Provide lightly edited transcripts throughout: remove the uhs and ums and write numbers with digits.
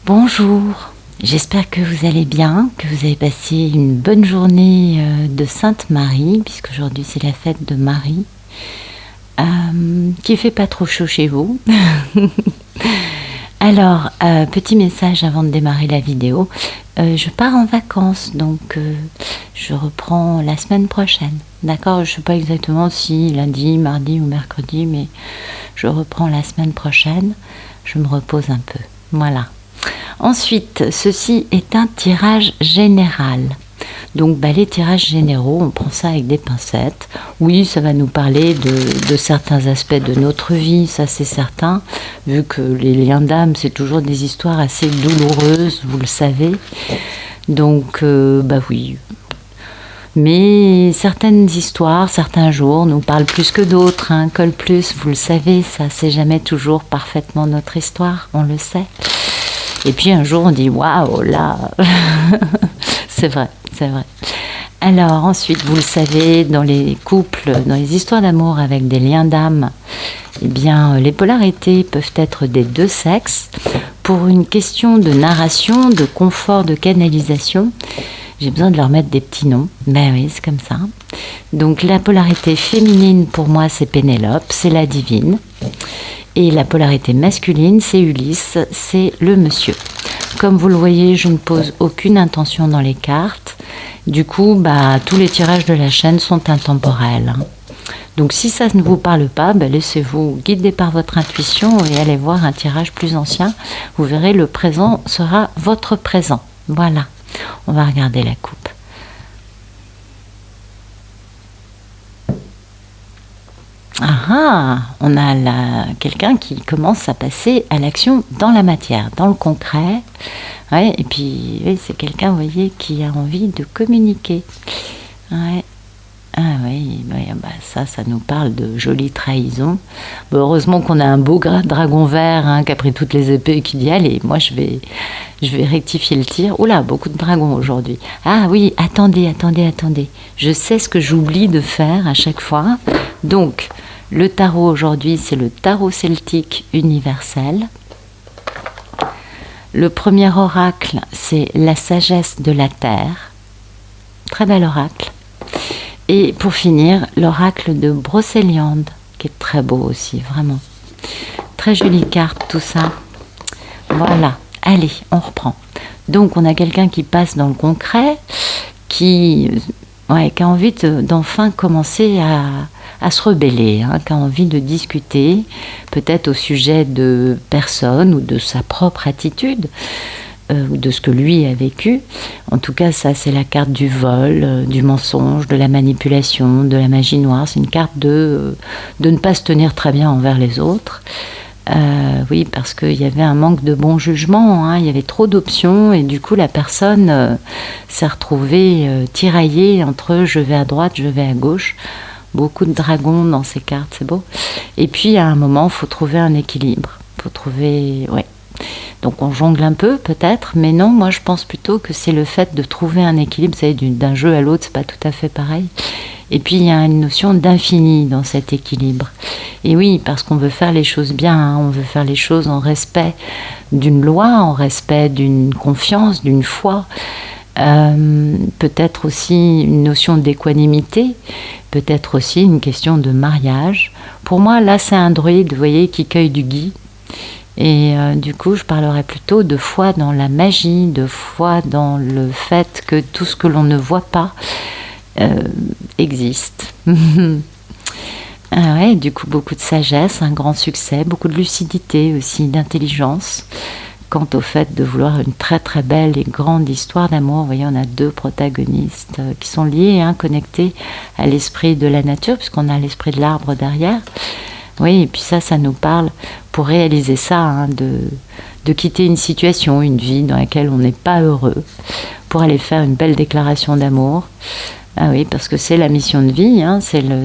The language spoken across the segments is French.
Bonjour, j'espère que vous allez bien, que vous avez passé une bonne journée de Sainte Marie, puisque aujourd'hui c'est la fête de Marie, qu'il fait pas trop chaud chez vous. Alors, petit message avant de démarrer la vidéo, je pars en vacances, donc je reprends la semaine prochaine. D'accord, je ne sais pas exactement si lundi, mardi ou mercredi, mais je reprends la semaine prochaine, je me repose un peu. Voilà. Ensuite, ceci est un tirage général. Donc les tirages généraux, on prend ça avec des pincettes. Oui, ça va nous parler de certains aspects de notre vie, ça c'est certain, vu que les liens d'âme, c'est toujours des histoires assez douloureuses, vous le savez. Donc, oui. Mais certaines histoires, certains jours nous parlent plus que d'autres, collent plus, vous le savez, ça c'est jamais toujours parfaitement notre histoire, on le sait. Et puis un jour on dit waouh là, c'est vrai, c'est vrai. Alors ensuite, vous le savez, dans les couples, dans les histoires d'amour avec des liens d'âme, eh bien les polarités peuvent être des deux sexes. Pour une question de narration, de confort, de canalisation, j'ai besoin de leur mettre des petits noms. Ben oui, c'est comme ça. Donc la polarité féminine pour moi c'est Pénélope, c'est la divine. Et la polarité masculine, c'est Ulysse, c'est le monsieur. Comme vous le voyez, je ne pose aucune intention dans les cartes. Du coup, tous les tirages de la chaîne sont intemporels. Donc si ça ne vous parle pas, laissez-vous guider par votre intuition et allez voir un tirage plus ancien. Vous verrez, le présent sera votre présent. Voilà, on va regarder la coupe. On a quelqu'un qui commence à passer à l'action dans la matière, dans le concret. Ouais, et puis oui, c'est quelqu'un, vous voyez, qui a envie de communiquer. Ouais. Ah oui, ça nous parle de jolie trahison. Heureusement qu'on a un beau dragon vert qui a pris toutes les épées et qui dit allez, moi je vais rectifier le tir. Oula, beaucoup de dragons aujourd'hui. Ah oui, attendez. Je sais ce que j'oublie de faire à chaque fois. Donc, le tarot aujourd'hui, c'est le tarot celtique universel. Le premier oracle, c'est la sagesse de la terre. Très bel oracle. Et pour finir, l'oracle de Brocéliande, qui est très beau aussi, vraiment. Très jolie carte, tout ça. Voilà. Allez, on reprend. Donc, on a quelqu'un qui passe dans le concret, qui a envie d'enfin commencer à se rebeller, qui a envie de discuter, peut-être au sujet de personnes ou de sa propre attitude, ou de ce que lui a vécu. En tout cas, ça, c'est la carte du vol, du mensonge, de la manipulation, de la magie noire. C'est une carte de ne pas se tenir très bien envers les autres. Oui, parce qu'il y avait un manque de bon jugement, il y avait trop d'options et du coup la personne s'est retrouvée tiraillée entre je vais à droite, je vais à gauche. Beaucoup de dragons dans ces cartes, c'est beau. Et puis à un moment, il faut trouver un équilibre. Donc on jongle un peu peut-être, mais non, moi je pense plutôt que c'est le fait de trouver un équilibre. Vous savez, d'un jeu à l'autre, c'est pas tout à fait pareil. Et puis il y a une notion d'infini dans cet équilibre. Et oui, parce qu'on veut faire les choses bien, on veut faire les choses en respect d'une loi, en respect d'une confiance, d'une foi. Peut-être aussi une notion d'équanimité, peut-être aussi une question de mariage. Pour moi, là, c'est un druide, vous voyez, qui cueille du gui. Et du coup, je parlerai plutôt de foi dans la magie, de foi dans le fait que tout ce que l'on ne voit pas existe. Du coup, beaucoup de sagesse, un grand succès, beaucoup de lucidité aussi, d'intelligence. Quant au fait de vouloir une très très belle et grande histoire d'amour, vous voyez, on a deux protagonistes qui sont liés, connectés à l'esprit de la nature, puisqu'on a l'esprit de l'arbre derrière. Oui, et puis ça nous parle, pour réaliser ça, de quitter une situation, une vie dans laquelle on n'est pas heureux, pour aller faire une belle déclaration d'amour. Ah oui, parce que c'est la mission de vie,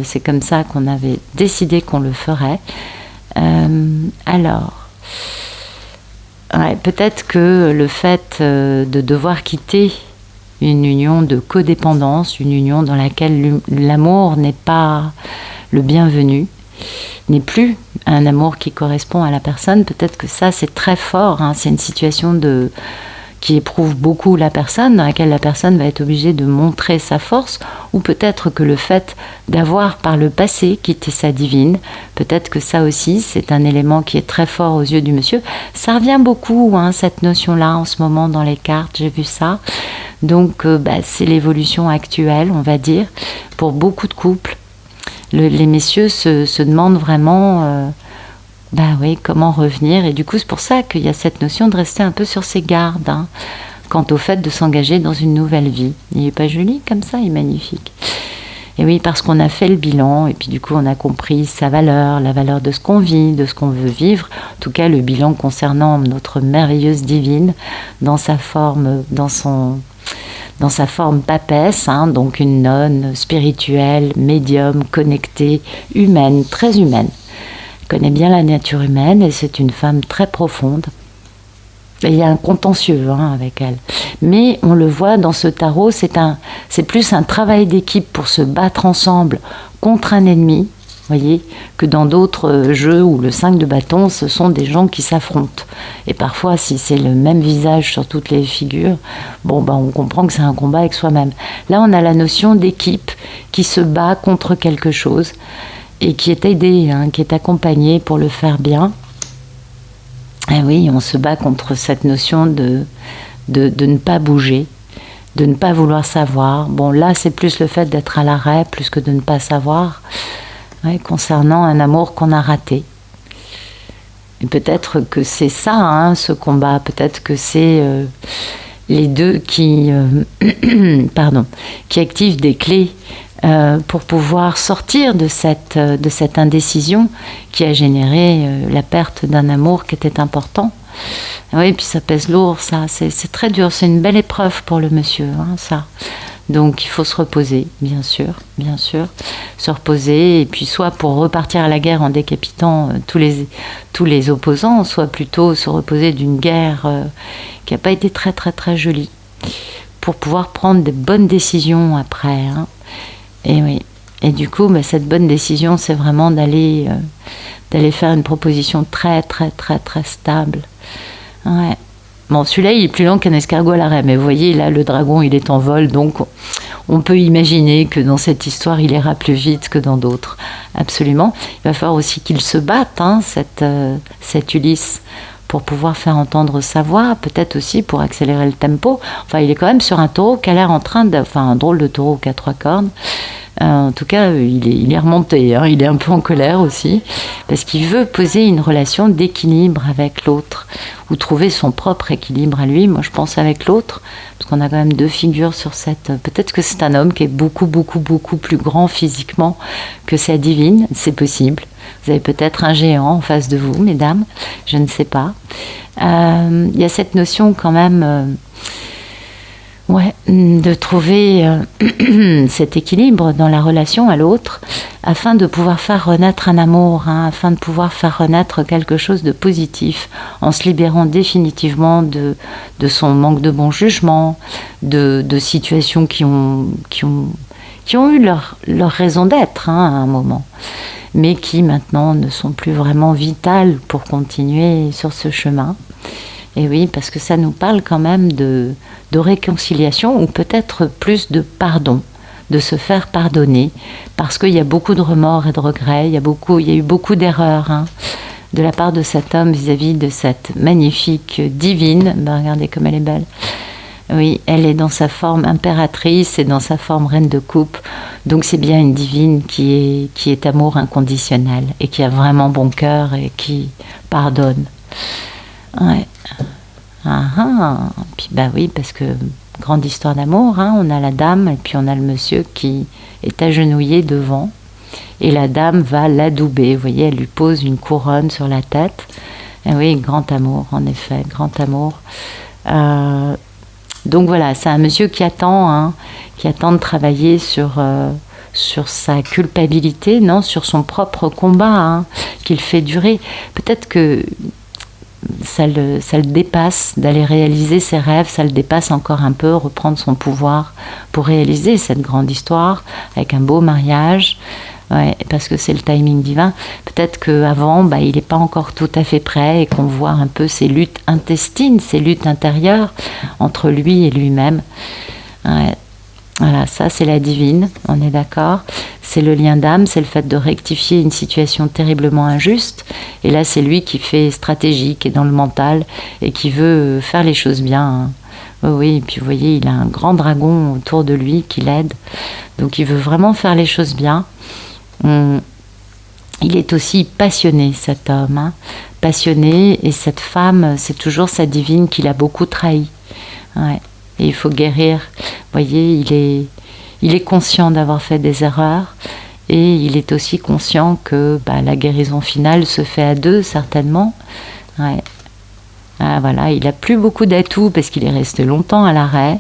c'est comme ça qu'on avait décidé qu'on le ferait. Peut-être que le fait de devoir quitter une union de codépendance, une union dans laquelle l'amour n'est pas le bienvenu, n'est plus un amour qui correspond à la personne. Peut-être que ça, c'est très fort, hein. C'est une situation qui éprouve beaucoup la personne, dans laquelle la personne va être obligée de montrer sa force, ou peut-être que le fait d'avoir par le passé quitté sa divine, peut-être que ça aussi, c'est un élément qui est très fort aux yeux du monsieur. Ça revient beaucoup, hein, cette notion-là, en ce moment, dans les cartes, j'ai vu ça. Donc, c'est l'évolution actuelle, on va dire, pour beaucoup de couples. Les messieurs se demandent vraiment... oui, comment revenir? Et du coup, c'est pour ça qu'il y a cette notion de rester un peu sur ses gardes, hein, quant au fait de s'engager dans une nouvelle vie. Il n'est pas joli comme ça, il est magnifique. Et oui, parce qu'on a fait le bilan, et puis du coup, on a compris sa valeur, la valeur de ce qu'on vit, de ce qu'on veut vivre. En tout cas, le bilan concernant notre merveilleuse divine, dans sa forme, dans sa forme papesse, hein, donc une nonne spirituelle, médium, connectée, humaine, très humaine. Connaît bien la nature humaine et c'est une femme très profonde. Et il y a un contentieux, hein, avec elle. Mais on le voit dans ce tarot, c'est plus un travail d'équipe pour se battre ensemble contre un ennemi, voyez, que dans d'autres jeux où le 5 de bâton, ce sont des gens qui s'affrontent. Et parfois, si c'est le même visage sur toutes les figures, on comprend que c'est un combat avec soi-même. Là, on a la notion d'équipe qui se bat contre quelque chose. Et qui est aidé, hein, qui est accompagné pour le faire bien. Et oui, on se bat contre cette notion de ne pas bouger, de ne pas vouloir savoir. Bon, là, c'est plus le fait d'être à l'arrêt, plus que de ne pas savoir, concernant un amour qu'on a raté. Et peut-être que c'est ça, hein, ce combat. Peut-être que c'est les deux qui activent des clés pour pouvoir sortir de cette indécision qui a généré la perte d'un amour qui était important. Oui, puis ça pèse lourd, ça, c'est très dur, c'est une belle épreuve pour le monsieur, hein, ça. Donc il faut se reposer, bien sûr, se reposer, et puis soit pour repartir à la guerre en décapitant tous les opposants, soit plutôt se reposer d'une guerre qui n'a pas été très très très jolie, pour pouvoir prendre des bonnes décisions après, hein. Et oui. Et du coup, cette bonne décision, c'est vraiment d'aller faire une proposition très, très, très, très stable. Ouais. Bon, celui-là, il est plus long qu'un escargot à l'arrêt. Mais vous voyez, là, le dragon, il est en vol. Donc, on peut imaginer que dans cette histoire, il ira plus vite que dans d'autres. Absolument. Il va falloir aussi qu'il se batte, hein, cet Ulysse, pour pouvoir faire entendre sa voix, peut-être aussi pour accélérer le tempo. Enfin, il est quand même sur un taureau qui a l'air un drôle de taureau qui a 3 cornes. En tout cas, il est remonté, hein, il est un peu en colère aussi, parce qu'il veut poser une relation d'équilibre avec l'autre, ou trouver son propre équilibre à lui. Moi, je pense avec l'autre, parce qu'on a quand même 2 figures sur cette... Peut-être que c'est un homme qui est beaucoup, beaucoup, beaucoup plus grand physiquement que sa divine, c'est possible. Vous avez peut-être un géant en face de vous, mesdames, je ne sais pas. Il y a cette notion quand même... de trouver cet équilibre dans la relation à l'autre, afin de pouvoir faire renaître un amour, hein, afin de pouvoir faire renaître quelque chose de positif, en se libérant définitivement de son manque de bon jugement, de situations qui ont eu leur raison d'être, hein, à un moment, mais qui maintenant ne sont plus vraiment vitales pour continuer sur ce chemin. Et oui, parce que ça nous parle quand même de réconciliation, ou peut-être plus de pardon, de se faire pardonner, parce qu'il y a beaucoup de remords et de regrets, il y a eu beaucoup d'erreurs, hein, de la part de cet homme vis-à-vis de cette magnifique divine. Regardez comme elle est belle. Oui, elle est dans sa forme impératrice et dans sa forme reine de coupe. Donc c'est bien une divine qui est amour inconditionnel et qui a vraiment bon cœur et qui pardonne. Ouais. Puis oui, parce que grande histoire d'amour, hein, on a la dame et puis on a le monsieur qui est agenouillé devant, et la dame va l'adouber. Vous voyez, elle lui pose une couronne sur la tête. Et oui, grand amour, en effet, grand amour. Donc voilà, c'est un monsieur qui attend de travailler sur sa culpabilité, non, sur son propre combat, hein, qu'il fait durer. Peut-être que ça le dépasse d'aller réaliser ses rêves, ça le dépasse encore un peu, reprendre son pouvoir pour réaliser cette grande histoire avec un beau mariage. Ouais, parce que c'est le timing divin. Peut-être qu'avant, il n'est pas encore tout à fait prêt et qu'on voit un peu ces luttes intestines, ces luttes intérieures entre lui et lui-même. Ouais. Voilà, ça c'est la divine, on est d'accord. C'est le lien d'âme, c'est le fait de rectifier une situation terriblement injuste. Et là, c'est lui qui fait stratégie, qui est dans le mental et qui veut faire les choses bien. Hein. Oui, et puis vous voyez, il a un grand dragon autour de lui qui l'aide. Donc il veut vraiment faire les choses bien. Il est aussi passionné, cet homme. Hein. Passionné, et cette femme, c'est toujours sa divine qui l'a beaucoup trahi. Ouais. Et il faut guérir. Vous voyez, il est conscient d'avoir fait des erreurs et il est aussi conscient que la guérison finale se fait à deux, certainement. Ouais. Ah, voilà, il n'a plus beaucoup d'atouts parce qu'il est resté longtemps à l'arrêt,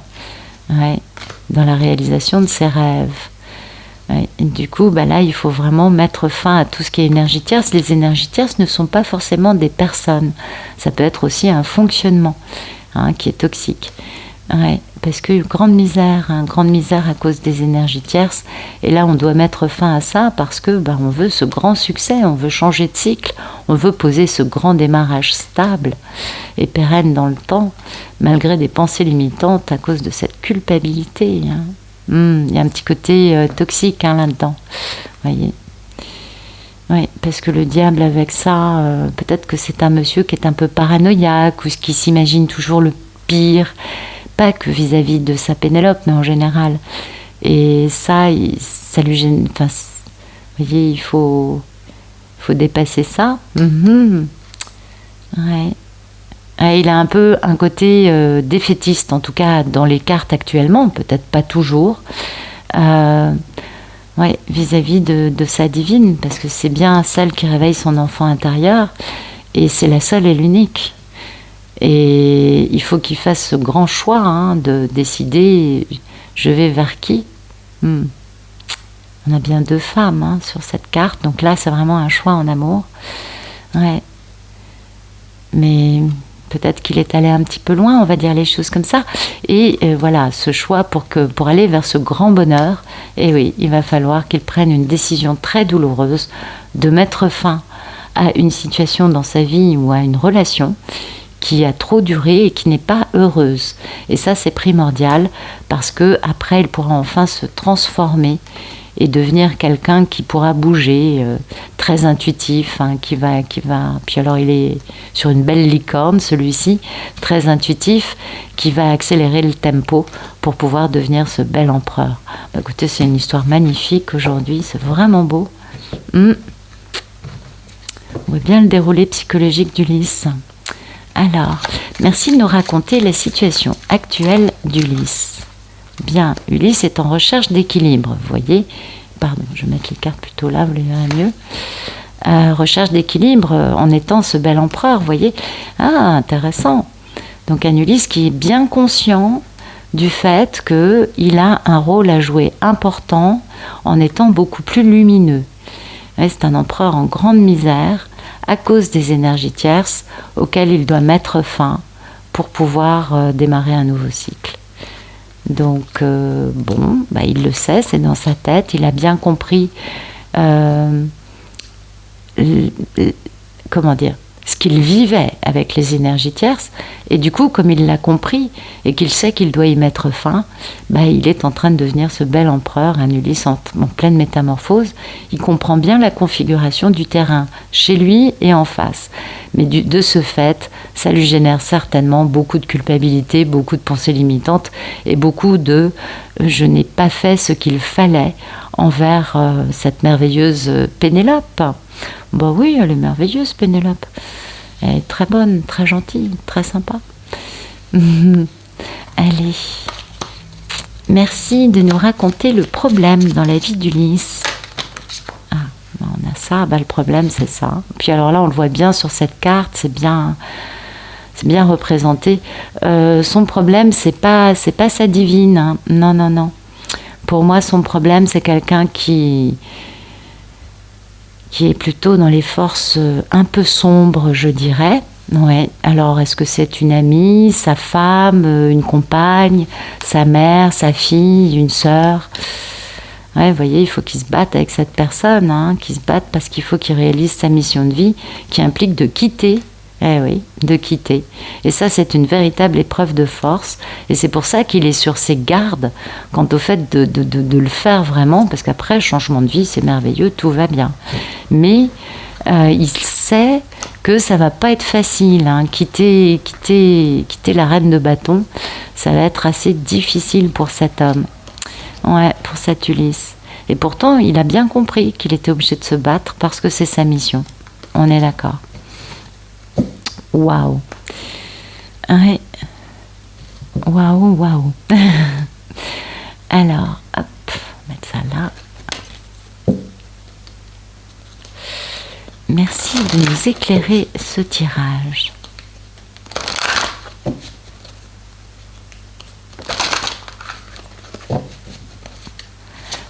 dans la réalisation de ses rêves. Ouais. Et du coup, là, il faut vraiment mettre fin à tout ce qui est énergie tierce. Les énergies tierces ne sont pas forcément des personnes. Ça peut être aussi un fonctionnement qui est toxique. Ouais, parce que grande misère à cause des énergies tierces. Et là, on doit mettre fin à ça parce que on veut ce grand succès, on veut changer de cycle, on veut poser ce grand démarrage stable et pérenne dans le temps, malgré des pensées limitantes à cause de cette culpabilité. Il y a un petit côté toxique là-dedans, voyez. Oui, parce que le diable avec ça, peut-être que c'est un monsieur qui est un peu paranoïaque ou qui s'imagine toujours le pire. Pas que vis-à-vis de sa Pénélope, mais en général. Et ça lui gêne. Enfin, vous voyez, il faut dépasser ça. Ouais. Il a un peu un côté défaitiste, en tout cas dans les cartes actuellement, peut-être pas toujours. Vis-à-vis de sa divine, parce que c'est bien celle qui réveille son enfant intérieur, et c'est la seule et l'unique. Et il faut qu'il fasse ce grand choix de décider je vais vers qui. On a bien 2 femmes sur cette carte, donc là c'est vraiment un choix en amour. Ouais. Mais peut-être qu'il est allé un petit peu loin, on va dire les choses comme ça. Et voilà, ce choix pour aller vers ce grand bonheur, et oui, il va falloir qu'il prenne une décision très douloureuse de mettre fin à une situation dans sa vie ou à une relation qui a trop duré et qui n'est pas heureuse. Et ça, c'est primordial parce que après, il pourra enfin se transformer et devenir quelqu'un qui pourra bouger, très intuitif, qui va. Puis alors, il est sur une belle licorne, celui-ci, très intuitif, qui va accélérer le tempo pour pouvoir devenir ce bel empereur. Écoutez, c'est une histoire magnifique aujourd'hui, c'est vraiment beau. On voit bien le déroulé psychologique d'Ulysse. Alors, merci de nous raconter la situation actuelle d'Ulysse. Bien, Ulysse est en recherche d'équilibre, vous voyez. Pardon, je vais mettre les cartes plutôt là, vous les verrez mieux. Recherche d'équilibre en étant ce bel empereur, vous voyez. Ah, intéressant. Donc un Ulysse qui est bien conscient du fait qu'il a un rôle à jouer important en étant beaucoup plus lumineux. Ouais, c'est un empereur en grande misère, à cause des énergies tierces auxquelles il doit mettre fin pour pouvoir démarrer un nouveau cycle. Donc, il le sait, c'est dans sa tête, il a bien compris ce qu'il vivait avec les énergies tierces, et du coup, comme il l'a compris et qu'il sait qu'il doit y mettre fin, il est en train de devenir ce bel empereur, un Ulysse en pleine métamorphose. Il comprend bien la configuration du terrain, chez lui et en face. Mais de ce fait, ça lui génère certainement beaucoup de culpabilité, beaucoup de pensées limitantes et beaucoup de « je n'ai pas fait ce qu'il fallait » envers cette merveilleuse Pénélope. Oui, elle est merveilleuse, Pénélope. Elle est très bonne, très gentille, très sympa. Allez. Merci de nous raconter le problème dans la vie d'Ulysse. On a ça, le problème c'est ça. Puis alors là, on le voit bien sur cette carte, c'est bien représenté. Son problème, c'est pas sa divine. Non. Pour moi, son problème, c'est quelqu'un qui est plutôt dans les forces un peu sombres, je dirais. Ouais. Alors, est-ce que c'est une amie, sa femme, une compagne, sa mère, sa fille, une sœur ? Ouais, vous voyez, il faut qu'il se batte avec cette personne, hein, qu'il se batte parce qu'il faut qu'il réalise sa mission de vie qui implique de quitter. Eh oui, de quitter. Et ça, c'est une véritable épreuve de force. Et c'est pour ça qu'il est sur ses gardes quant au fait de le faire vraiment, parce qu'après, changement de vie, c'est merveilleux, tout va bien. Mais il sait que ça va pas être facile, hein. Quitter la reine de bâton, ça va être assez difficile pour cet homme. Ouais, pour cet Ulysse. Et pourtant, il a bien compris qu'il était obligé de se battre parce que c'est sa mission. On est d'accord. Waouh. Ouais. Waouh, waouh. Alors, hop, mettre ça là. Merci de nous éclairer ce tirage.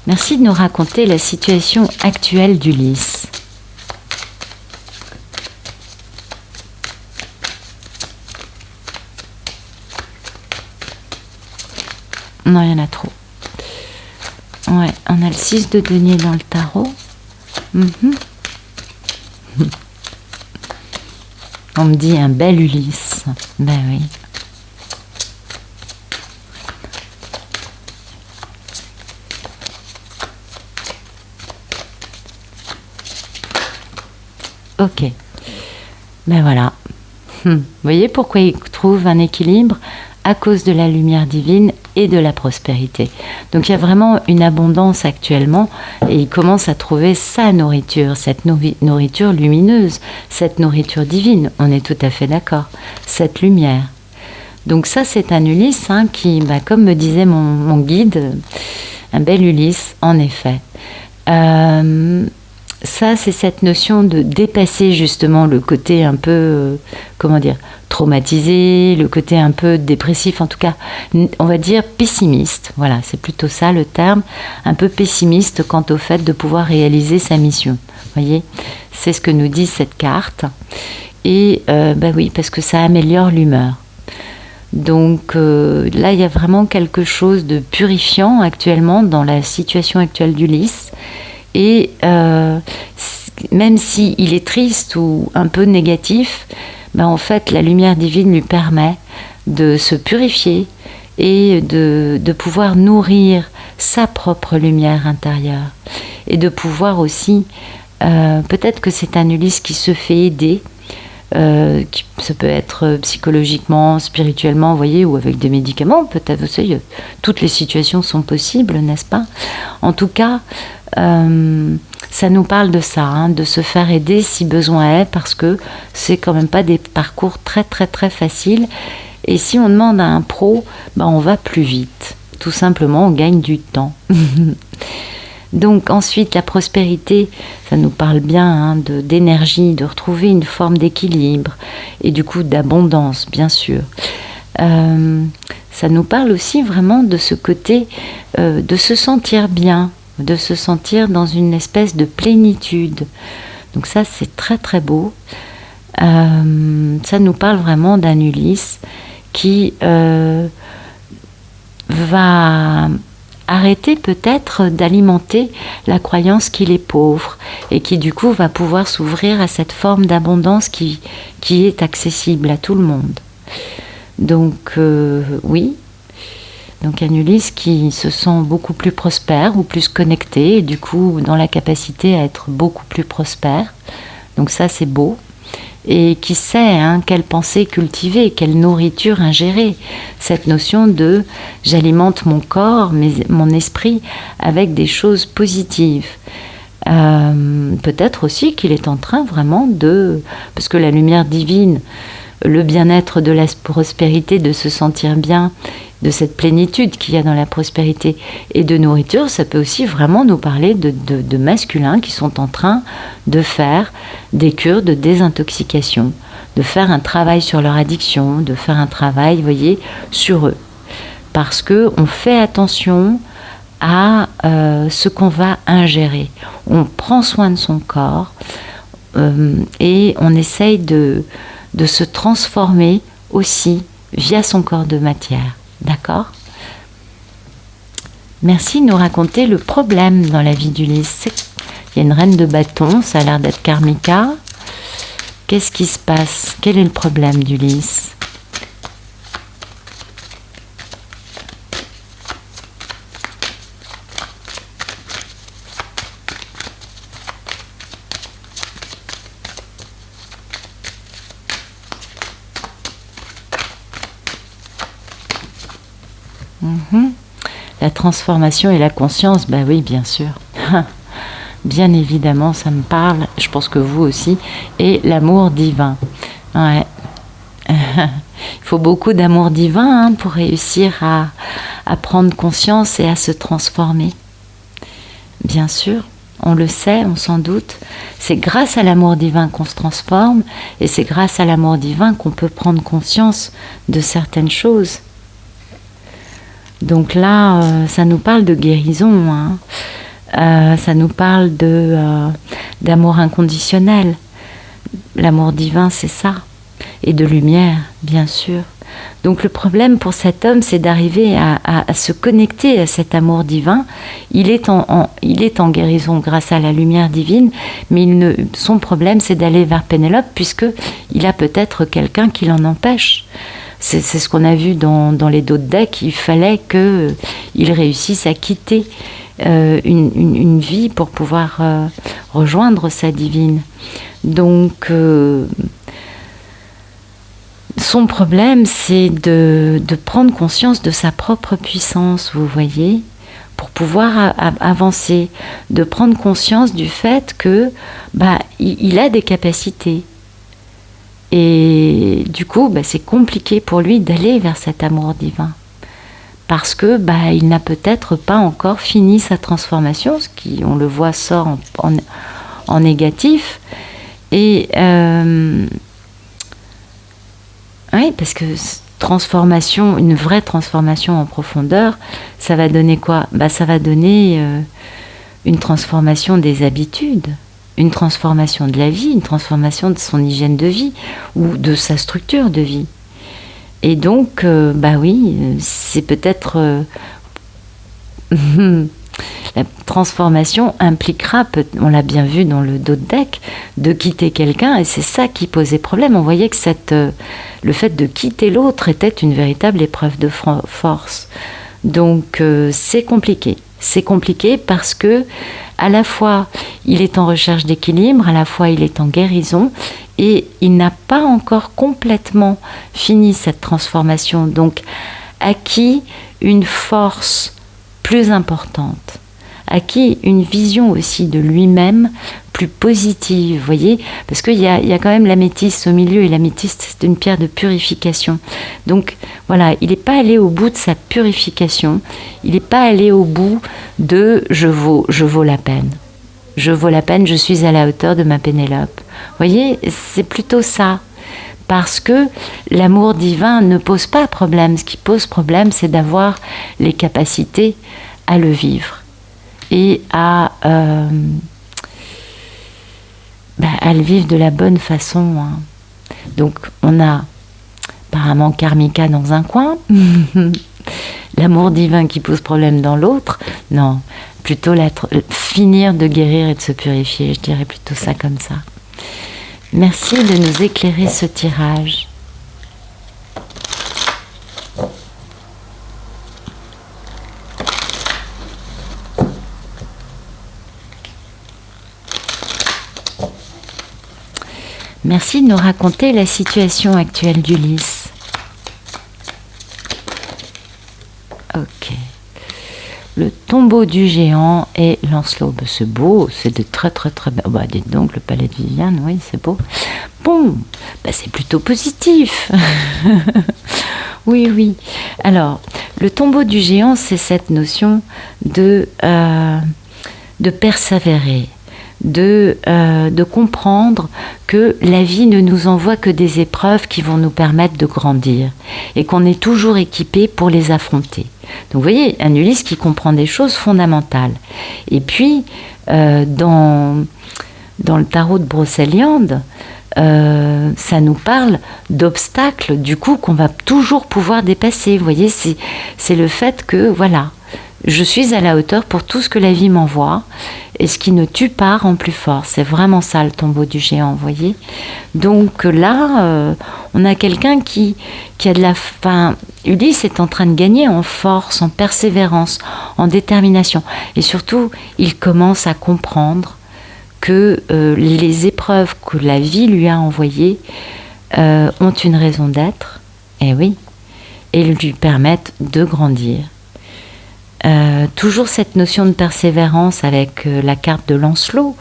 Merci de nous raconter la situation actuelle d'Ulysse. Non, il y en a trop. Ouais, on a le 6 de denier dans le tarot. On me dit un bel Ulysse. Ben oui. Ok. Ben voilà. Vous voyez pourquoi il trouve un équilibre? À cause de la lumière divine et de la prospérité. Donc il y a vraiment une abondance actuellement et il commence à trouver sa nourriture, cette nourriture lumineuse, cette nourriture divine, on est tout à fait d'accord, cette lumière. Donc ça c'est un Ulysse hein, qui, comme me disait mon guide, un bel Ulysse en effet. Ça, c'est cette notion de dépasser justement le côté un peu, traumatisé, le côté un peu dépressif, en tout cas, on va dire pessimiste. Voilà, c'est plutôt ça le terme, un peu pessimiste quant au fait de pouvoir réaliser sa mission. Vous voyez, c'est ce que nous dit cette carte. Et oui, parce que ça améliore l'humeur. Donc là, il y a vraiment quelque chose de purifiant actuellement dans la situation actuelle d'Ulysse. Et même s'il est triste ou un peu négatif, en fait, la lumière divine lui permet de se purifier et de pouvoir nourrir sa propre lumière intérieure. Et de pouvoir aussi, peut-être que c'est un Ulysse qui se fait aider, ça peut être psychologiquement, spirituellement, vous voyez, ou avec des médicaments, peut-être, vous savez, toutes les situations sont possibles, n'est-ce pas? En tout cas, ça nous parle de ça, hein, de se faire aider si besoin est, parce que c'est quand même pas des parcours très très très faciles. Et si on demande à un pro, on va plus vite. Tout simplement, on gagne du temps. Donc ensuite, la prospérité, ça nous parle bien hein, d'énergie, de retrouver une forme d'équilibre et du coup d'abondance, bien sûr. Ça nous parle aussi vraiment de ce côté de se sentir bien, de se sentir dans une espèce de plénitude. Donc ça, c'est très très beau. Ça nous parle vraiment d'un Ulysse qui va arrêter peut-être d'alimenter la croyance qu'il est pauvre et qui du coup va pouvoir s'ouvrir à cette forme d'abondance qui est accessible à tout le monde. Donc oui, donc un Ulysse qui se sent beaucoup plus prospère ou plus connecté et du coup dans la capacité à être beaucoup plus prospère. Donc ça c'est beau. Et qui sait quelle pensée cultiver, quelle nourriture ingérer. Cette notion de j'alimente mon corps, mon esprit avec des choses positives. Peut-être aussi qu'il est en train vraiment parce que la lumière divine, le bien-être de la prospérité, de se sentir bien, de cette plénitude qu'il y a dans la prospérité et de nourriture, ça peut aussi vraiment nous parler de masculins qui sont en train de faire des cures de désintoxication, de faire un travail sur leur addiction, de faire un travail, vous voyez, sur eux. Parce qu'on fait attention à ce qu'on va ingérer. On prend soin de son corps et on essaye de se transformer aussi via son corps de matière. D'accord ? Merci de nous raconter le problème dans la vie d'Ulysse. Il y a une reine de bâton, ça a l'air d'être Karmika. Qu'est-ce qui se passe? Quel est le problème d'Ulysse? La transformation et la conscience, bah oui, bien sûr. Bien évidemment, ça me parle, je pense que vous aussi, et l'amour divin. Ouais. Il faut beaucoup d'amour divin pour réussir à prendre conscience et à se transformer. Bien sûr, on le sait, on s'en doute. C'est grâce à l'amour divin qu'on se transforme, et c'est grâce à l'amour divin qu'on peut prendre conscience de certaines choses. Donc là, ça nous parle de guérison, ça nous parle d'amour inconditionnel. L'amour divin, c'est ça. Et de lumière, bien sûr. Donc le problème pour cet homme, c'est d'arriver à se connecter à cet amour divin. Il est en guérison grâce à la lumière divine, mais son problème, c'est d'aller vers Pénélope, puisqu'il a peut-être quelqu'un qui l'en empêche. C'est ce qu'on a vu dans les d'autres decks. Il fallait qu'il réussisse à quitter une vie pour pouvoir rejoindre sa divine. Donc, son problème, c'est de prendre conscience de sa propre puissance, vous voyez, pour pouvoir avancer, de prendre conscience du fait que il a des capacités. Et du coup, c'est compliqué pour lui d'aller vers cet amour divin. Parce que il n'a peut-être pas encore fini sa transformation, ce qui, on le voit, sort en négatif. Et oui, parce que transformation, une vraie transformation en profondeur, ça va donner quoi? Ça va donner une transformation des habitudes. Une transformation de la vie, une transformation de son hygiène de vie ou de sa structure de vie. Et donc, oui, c'est peut-être... la transformation impliquera, on l'a bien vu dans le dos de deck, de quitter quelqu'un, et c'est ça qui posait problème. On voyait que le fait de quitter l'autre était une véritable épreuve de force. Donc, c'est compliqué. C'est compliqué parce que à la fois il est en recherche d'équilibre, à la fois il est en guérison et il n'a pas encore complètement fini cette transformation, donc acquis une force plus importante, acquis une vision aussi de lui-même plus positive, vous voyez, parce qu'il y a quand même l'améthyste au milieu, et l'améthyste, c'est une pierre de purification. Donc voilà, il n'est pas allé au bout de sa purification, il n'est pas allé au bout de je vaux la peine. Je vaux la peine, je suis à la hauteur de ma Pénélope. Vous voyez, c'est plutôt ça. Parce que l'amour divin ne pose pas problème. Ce qui pose problème, c'est d'avoir les capacités à le vivre et à le vivre de la bonne façon. Donc, on a apparemment Karmika dans un coin, l'amour divin qui pose problème dans l'autre. Non, plutôt finir de guérir et de se purifier, je dirais plutôt ça comme ça. Merci de nous éclairer ce tirage. Merci de nous raconter la situation actuelle d'Ulysse. Ok. Le tombeau du géant et Lancelot. C'est beau, c'est de très très très beau. Dites donc, le palais de Viviane, oui, c'est beau. Bon, c'est plutôt positif. Oui. Alors, le tombeau du géant, c'est cette notion de persévérer, de comprendre que la vie ne nous envoie que des épreuves qui vont nous permettre de grandir et qu'on est toujours équipé pour les affronter. Donc vous voyez, un Ulysse qui comprend des choses fondamentales. Et puis, dans le tarot de Brocéliande, ça nous parle d'obstacles, du coup, qu'on va toujours pouvoir dépasser. Vous voyez, c'est le fait que, voilà, je suis à la hauteur pour tout ce que la vie m'envoie, et ce qui ne tue pas rend plus fort. C'est vraiment ça le tombeau du géant, vous voyez. Donc là, on a quelqu'un qui a de la... Enfin, Ulysse est en train de gagner en force, en persévérance, en détermination. Et surtout, il commence à comprendre que les épreuves que la vie lui a envoyées ont une raison d'être, et oui, et lui permettent de grandir. Toujours cette notion de persévérance avec la carte de Lancelot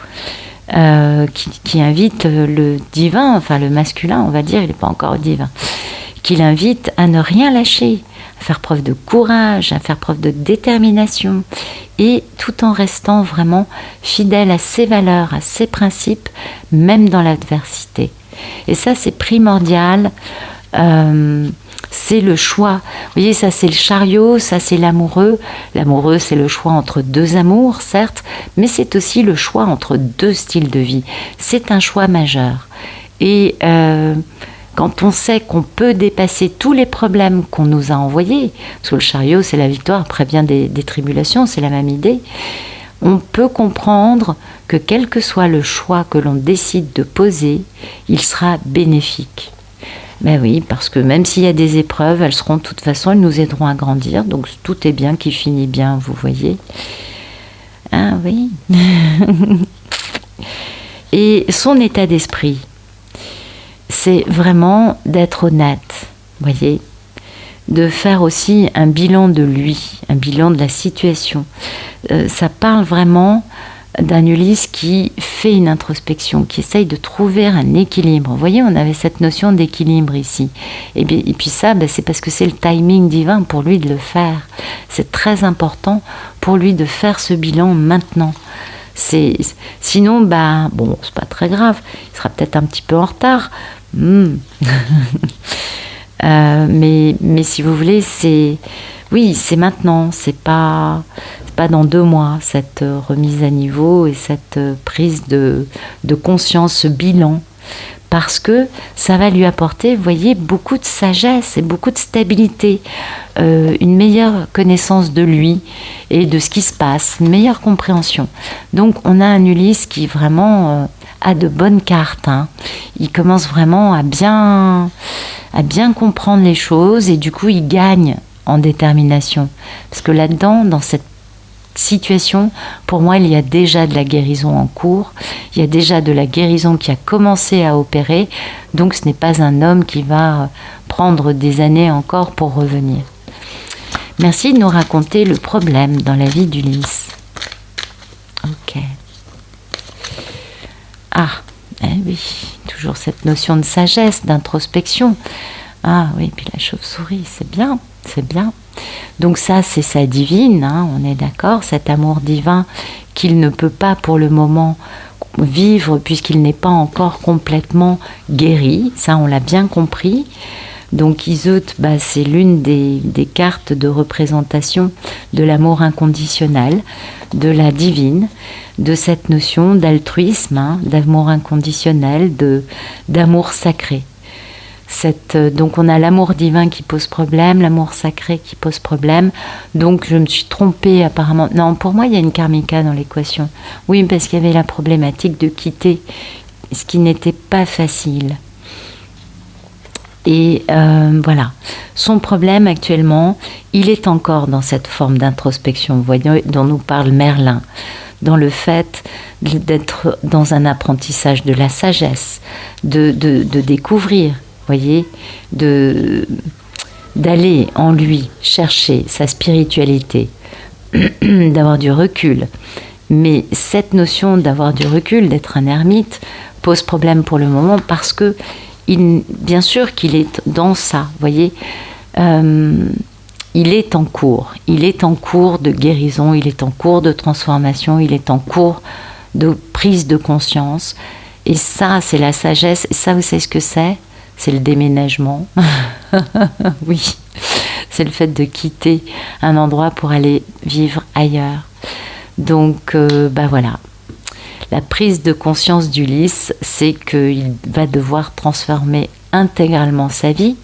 qui invite le divin, enfin le masculin on va dire, il n'est pas encore divin, qui l'invite à ne rien lâcher, à faire preuve de courage, à faire preuve de détermination, et tout en restant vraiment fidèle à ses valeurs, à ses principes, même dans l'adversité. Et ça c'est primordial. C'est le choix. Vous voyez, ça c'est le chariot, ça c'est l'amoureux. L'amoureux, c'est le choix entre deux amours, certes, mais c'est aussi le choix entre deux styles de vie. C'est un choix majeur. Et quand on sait qu'on peut dépasser tous les problèmes qu'on nous a envoyés, parce que le chariot, c'est la victoire après bien des tribulations, c'est la même idée, on peut comprendre que quel que soit le choix que l'on décide de poser, il sera bénéfique. Ben oui, parce que même s'il y a des épreuves, elles seront de toute façon, elles nous aideront à grandir. Donc tout est bien qui finit bien, vous voyez. Ah oui. Et son état d'esprit, c'est vraiment d'être honnête, vous voyez, de faire aussi un bilan de lui, un bilan de la situation. Ça parle vraiment d'un Ulysse qui fait une introspection, qui essaye de trouver un équilibre. Vous voyez, on avait cette notion d'équilibre ici. Et puis ça, c'est parce que c'est le timing divin pour lui de le faire. C'est très important pour lui de faire ce bilan maintenant. Sinon, bon, c'est pas très grave. Il sera peut-être un petit peu en retard. Mais si vous voulez, c'est maintenant. C'est pas dans 2 mois, cette remise à niveau et cette prise de conscience, ce bilan, parce que ça va lui apporter, vous voyez, beaucoup de sagesse et beaucoup de stabilité, une meilleure connaissance de lui et de ce qui se passe, une meilleure compréhension. Donc on a un Ulysse qui vraiment a de bonnes cartes, hein. Il commence vraiment à bien comprendre les choses, et du coup il gagne en détermination, parce que là-dedans, dans cette situation, pour moi, il y a déjà de la guérison en cours, il y a déjà de la guérison qui a commencé à opérer, donc ce n'est pas un homme qui va prendre des années encore pour revenir. Merci de nous raconter le problème dans la vie d'Ulysse. Ok. Ah, oui, toujours cette notion de sagesse, d'introspection. Ah oui, puis la chauve-souris, c'est bien, c'est bien. Donc ça, c'est sa divine, hein, on est d'accord, cet amour divin qu'il ne peut pas pour le moment vivre puisqu'il n'est pas encore complètement guéri, ça on l'a bien compris. Donc Iseut, c'est l'une des cartes de représentation de l'amour inconditionnel, de la divine, de cette notion d'altruisme, hein, d'amour inconditionnel, d'amour sacré. Donc on a l'amour divin qui pose problème, l'amour sacré qui pose problème. Donc je me suis trompée apparemment. Non, pour moi il y a une karmika dans l'équation. Oui, parce qu'il y avait la problématique de quitter, ce qui n'était pas facile. Et voilà, son problème actuellement, il est encore dans cette forme d'introspection, vous voyez, dont nous parle Merlin, dans le fait d'être dans un apprentissage de la sagesse, de découvrir, voyez, d'aller en lui chercher sa spiritualité, d'avoir du recul. Mais cette notion d'avoir du recul, d'être un ermite, pose problème pour le moment parce que, bien sûr qu'il est dans ça, voyez, il est en cours de guérison, il est en cours de transformation, il est en cours de prise de conscience. Et ça, c'est la sagesse. Et ça, vous savez ce que c'est ? C'est le déménagement. Oui, c'est le fait de quitter un endroit pour aller vivre ailleurs. Donc, voilà. La prise de conscience d'Ulysse, c'est qu'il va devoir transformer intégralement sa vie.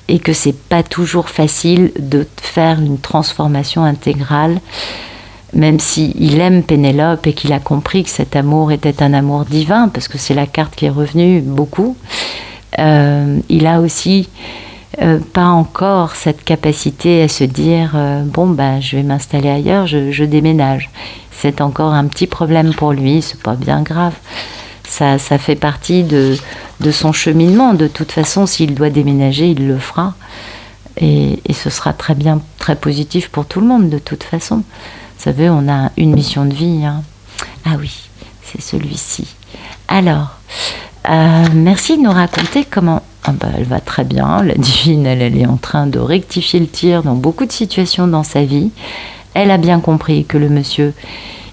et que c'est pas toujours facile de faire une transformation intégrale, même s'il aime Pénélope et qu'il a compris que cet amour était un amour divin, parce que c'est la carte qui est revenue beaucoup. Il a aussi pas encore cette capacité à se dire je vais m'installer ailleurs, je déménage. C'est encore un petit problème pour lui, c'est pas bien grave. Ça fait partie de son cheminement. De toute façon, s'il doit déménager, il le fera. Et ce sera très bien, très positif pour tout le monde, de toute façon. Vous savez, on a une mission de vie. Hein. Ah oui, c'est celui-ci. Alors, merci de nous raconter comment... elle va très bien, la divine, elle est en train de rectifier le tir dans beaucoup de situations dans sa vie. Elle a bien compris que le monsieur,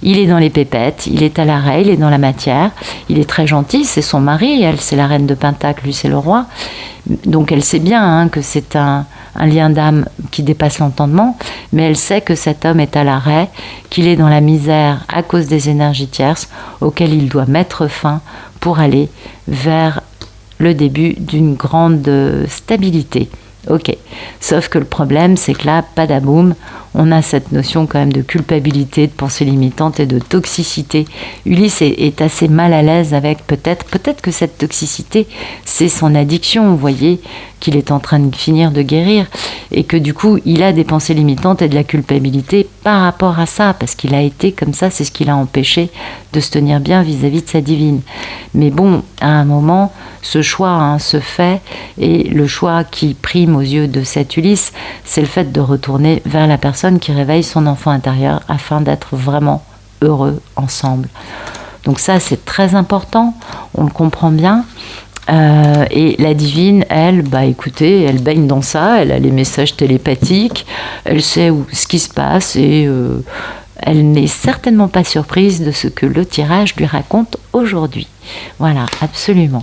il est dans les pépettes, il est à l'arrêt, il est dans la matière, il est très gentil, c'est son mari, elle c'est la reine de Pentacle, lui c'est le roi. Donc elle sait bien que c'est un lien d'âme qui dépasse l'entendement, mais elle sait que cet homme est à l'arrêt, qu'il est dans la misère à cause des énergies tierces auxquelles il doit mettre fin pour aller vers le début d'une grande stabilité. Ok, sauf que le problème, c'est que là, padaboum, on a cette notion quand même de culpabilité, de pensée limitante et de toxicité. Ulysse est assez mal à l'aise avec peut-être que cette toxicité, c'est son addiction, vous voyez, qu'il est en train de finir de guérir, et que du coup, il a des pensées limitantes et de la culpabilité par rapport à ça, parce qu'il a été comme ça, c'est ce qui l'a empêché de se tenir bien vis-à-vis de sa divine. Mais bon, à un moment, ce choix se fait, et le choix qui prime aux yeux de cet Ulysse, c'est le fait de retourner vers la personne qui réveille son enfant intérieur afin d'être vraiment heureux ensemble. Donc ça, c'est très important, on le comprend bien. Et la divine, elle, écoutez, elle baigne dans ça, elle a les messages télépathiques, elle sait ce qui se passe et elle n'est certainement pas surprise de ce que le tirage lui raconte aujourd'hui. Voilà, absolument.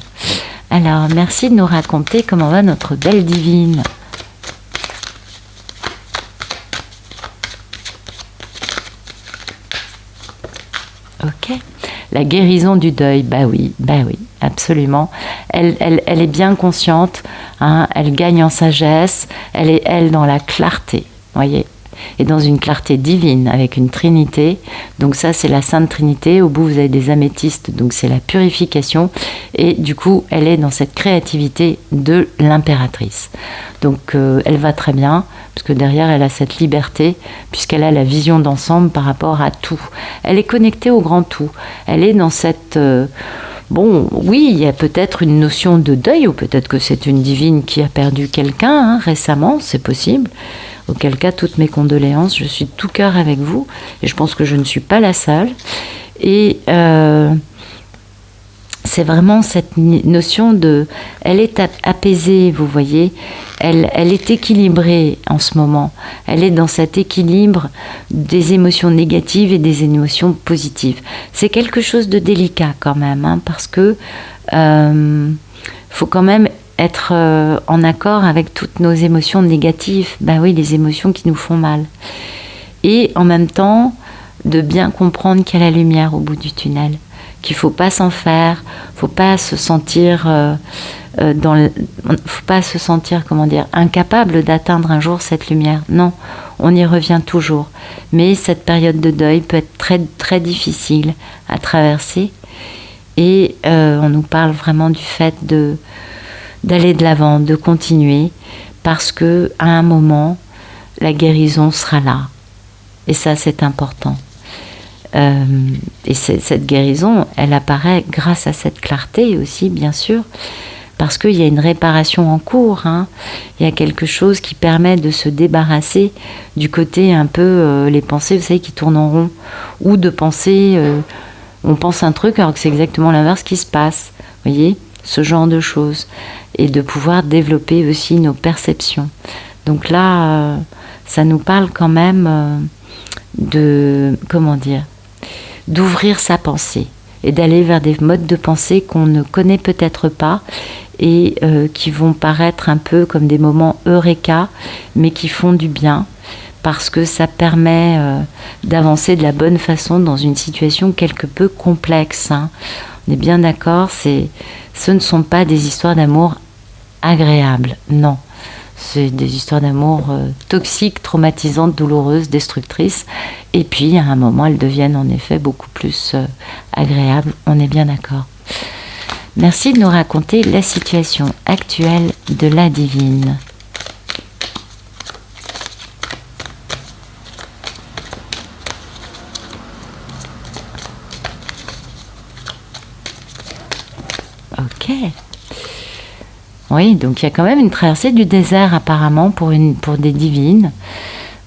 Alors, merci de nous raconter comment va notre belle divine. Ok. La guérison du deuil, oui, absolument. Elle est bien consciente, elle gagne en sagesse, elle est, elle, dans la clarté, voyez, et dans une clarté divine, avec une trinité. Donc ça, c'est la Sainte Trinité. Au bout, vous avez des améthystes, donc c'est la purification. Et du coup, elle est dans cette créativité de l'impératrice. Donc, elle va très bien, parce que derrière, elle a cette liberté, puisqu'elle a la vision d'ensemble par rapport à tout. Elle est connectée au grand tout. Elle est dans cette... oui, il y a peut-être une notion de deuil, ou peut-être que c'est une divine qui a perdu quelqu'un récemment, c'est possible. Auquel cas, toutes mes condoléances, je suis de tout cœur avec vous, et je pense que je ne suis pas la seule. Et c'est vraiment cette notion de... Elle est apaisée, vous voyez, elle est équilibrée en ce moment. Elle est dans cet équilibre des émotions négatives et des émotions positives. C'est quelque chose de délicat quand même, parce que faut quand même être en accord avec toutes nos émotions négatives. Oui, les émotions qui nous font mal. Et en même temps, de bien comprendre qu'il y a la lumière au bout du tunnel. Qu'il ne faut pas s'en faire, faut pas se sentir faut pas se sentir incapable d'atteindre un jour cette lumière. Non, on y revient toujours. Mais cette période de deuil peut être très très difficile à traverser. Et on nous parle vraiment du fait d'aller de l'avant, de continuer, parce que à un moment, la guérison sera là. Et ça, c'est important. Et cette guérison, elle apparaît grâce à cette clarté aussi, bien sûr, parce qu'il y a une réparation en cours. Il y a quelque chose qui permet de se débarrasser du côté un peu les pensées, vous savez, qui tournent en rond, ou de penser, on pense un truc alors que c'est exactement l'inverse qui se passe. Vous voyez, ce genre de choses, et de pouvoir développer aussi nos perceptions. Donc là, ça nous parle quand même d'ouvrir sa pensée et d'aller vers des modes de pensée qu'on ne connaît peut-être pas et qui vont paraître un peu comme des moments eureka, mais qui font du bien parce que ça permet d'avancer de la bonne façon dans une situation quelque peu complexe. On est bien d'accord, ce ne sont pas des histoires d'amour agréables, non. C'est des histoires d'amour toxiques, traumatisantes, douloureuses, destructrices. Et puis, à un moment, elles deviennent en effet beaucoup plus agréables. On est bien d'accord. Merci de nous raconter la situation actuelle de la divine. Ok. Oui, donc il y a quand même une traversée du désert apparemment pour des divines.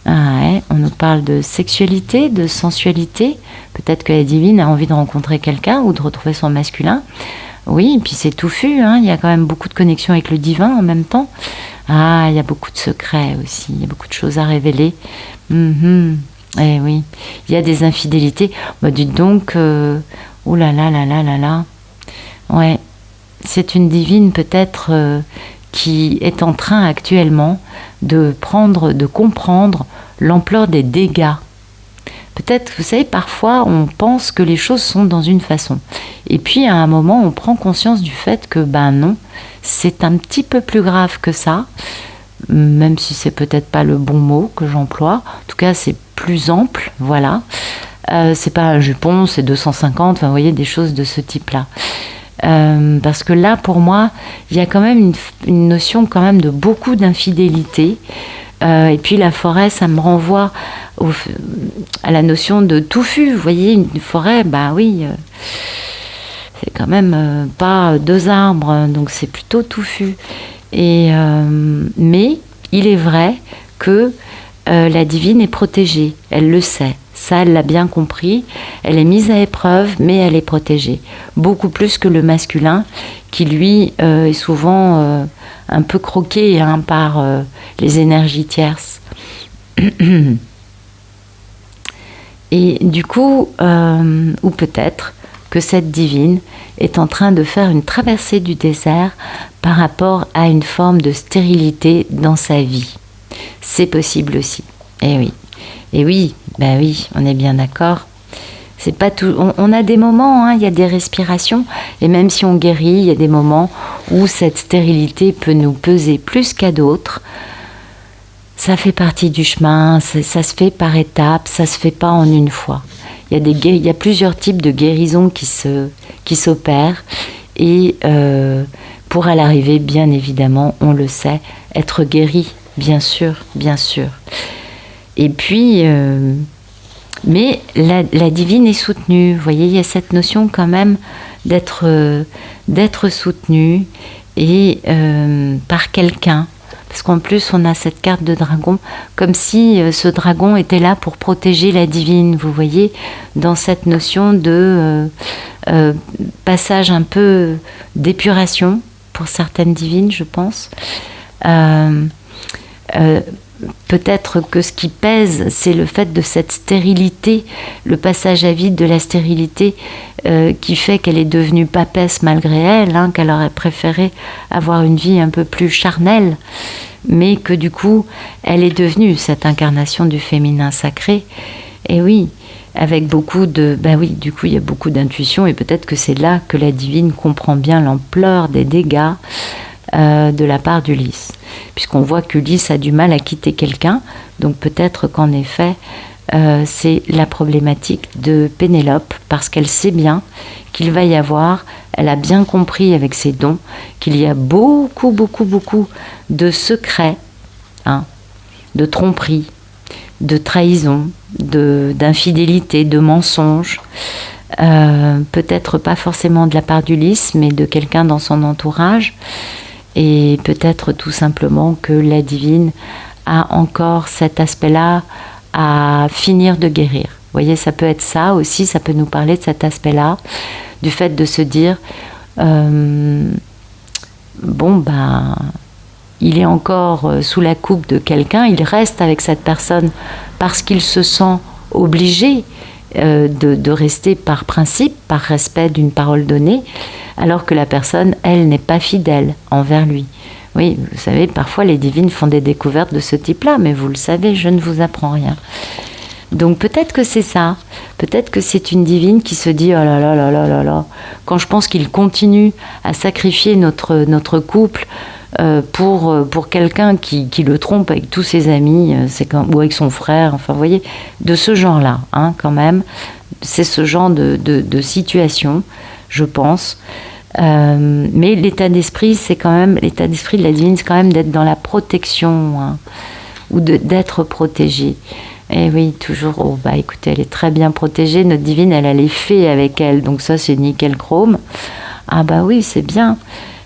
Ah ouais, on nous parle de sexualité, de sensualité. Peut-être que la divine a envie de rencontrer quelqu'un ou de retrouver son masculin. Oui, et puis c'est touffu, hein. Il y a quand même beaucoup de connexions avec le divin en même temps. Ah, il y a beaucoup de secrets aussi, il y a beaucoup de choses à révéler. Eh oui, il y a des infidélités. Bah, dites donc, ouh là là là là là là. Ouais, c'est une divine peut-être qui est en train actuellement de comprendre l'ampleur des dégâts. Peut-être, vous savez, parfois on pense que les choses sont dans une façon. Et puis à un moment, on prend conscience du fait que, ben non, c'est un petit peu plus grave que ça, même si c'est peut-être pas le bon mot que j'emploie. En tout cas, c'est plus ample, voilà. C'est pas un jupon, c'est 250, enfin, vous voyez, des choses de ce type-là. Parce que là, pour moi, il y a quand même une notion quand même de beaucoup d'infidélité. Et puis la forêt, ça me renvoie à la notion de touffu. Vous voyez, une forêt, bah oui, c'est quand même pas 2 arbres, donc c'est plutôt touffu. Mais il est vrai que la divine est protégée, elle le sait. Ça, elle l'a bien compris. Elle est mise à épreuve, mais elle est protégée. Beaucoup plus que le masculin, qui lui est souvent un peu croqué par les énergies tierces. Et du coup, ou peut-être que cette divine est en train de faire une traversée du désert par rapport à une forme de stérilité dans sa vie. C'est possible aussi. Eh oui. Et oui, ben oui, on est bien d'accord. C'est pas tout. On a des moments, hein, il y a des respirations, et même si on guérit, il y a des moments où cette stérilité peut nous peser plus qu'à d'autres. Ça fait partie du chemin, ça se fait par étapes, ça se fait pas en une fois. Il y a plusieurs types de guérisons qui s'opèrent, et pour à l'arrivée, bien évidemment, on le sait, être guéri, bien sûr, bien sûr. Et puis, mais la divine est soutenue. Vous voyez, il y a cette notion quand même d'être soutenue et par quelqu'un. Parce qu'en plus, on a cette carte de dragon, comme si ce dragon était là pour protéger la divine. Vous voyez, dans cette notion de passage un peu d'épuration pour certaines divines, je pense. Peut-être que ce qui pèse, c'est le fait de cette stérilité, le passage à vide de la stérilité qui fait qu'elle est devenue papesse malgré elle, hein, qu'elle aurait préféré avoir une vie un peu plus charnelle, mais que du coup, elle est devenue cette incarnation du féminin sacré. Et oui, avec beaucoup de... Ben oui, du coup, il y a beaucoup d'intuition, et peut-être que c'est là que la divine comprend bien l'ampleur des dégâts de la part d'Ulysse. Puisqu'on voit qu'Ulysse a du mal à quitter quelqu'un, donc peut-être qu'en effet, c'est la problématique de Pénélope, parce qu'elle sait bien qu'il va y avoir, elle a bien compris avec ses dons, qu'il y a beaucoup, beaucoup, beaucoup de secrets, hein, de tromperies, de trahison, d'infidélité, de mensonges, peut-être pas forcément de la part d'Ulysse, mais de quelqu'un dans son entourage. Et peut-être tout simplement que la divine a encore cet aspect-là à finir de guérir. Vous voyez, ça peut être ça aussi, ça peut nous parler de cet aspect-là, du fait de se dire, bon, ben, il est encore sous la coupe de quelqu'un, il reste avec cette personne parce qu'il se sent obligé de rester par principe, par respect d'une parole donnée, alors que la personne, elle, n'est pas fidèle envers lui. Oui, vous savez, parfois les divines font des découvertes de ce type-là, mais vous le savez, je ne vous apprends rien. Donc peut-être que c'est ça, peut-être que c'est une divine qui se dit « oh là là là là là là », quand je pense qu'il continue à sacrifier notre couple, pour quelqu'un qui le trompe avec tous ses amis, ou avec son frère, enfin vous voyez, de ce genre-là, hein, quand même. C'est ce genre de situation, je pense. Mais l'état d'esprit, l'état d'esprit de la divine, c'est quand même d'être dans la protection, hein, ou d'être protégée. Et oui, toujours, oh, bah écoutez, elle est très bien protégée, notre divine, elle a les fées avec elle, donc ça c'est nickel chrome. Ah bah oui, c'est bien,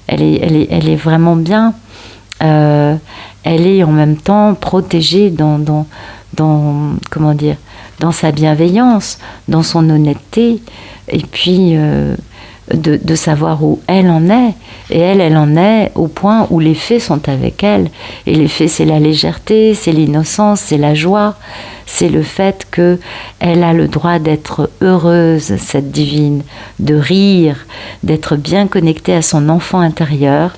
elle est vraiment bien. Elle est en même temps protégée dans comment dire, dans sa bienveillance, dans son honnêteté, et puis de savoir où elle en est. Et elle en est au point où les fées sont avec elle. Et les fées, c'est la légèreté, c'est l'innocence, c'est la joie, c'est le fait qu'elle a le droit d'être heureuse, cette divine, de rire, d'être bien connectée à son enfant intérieur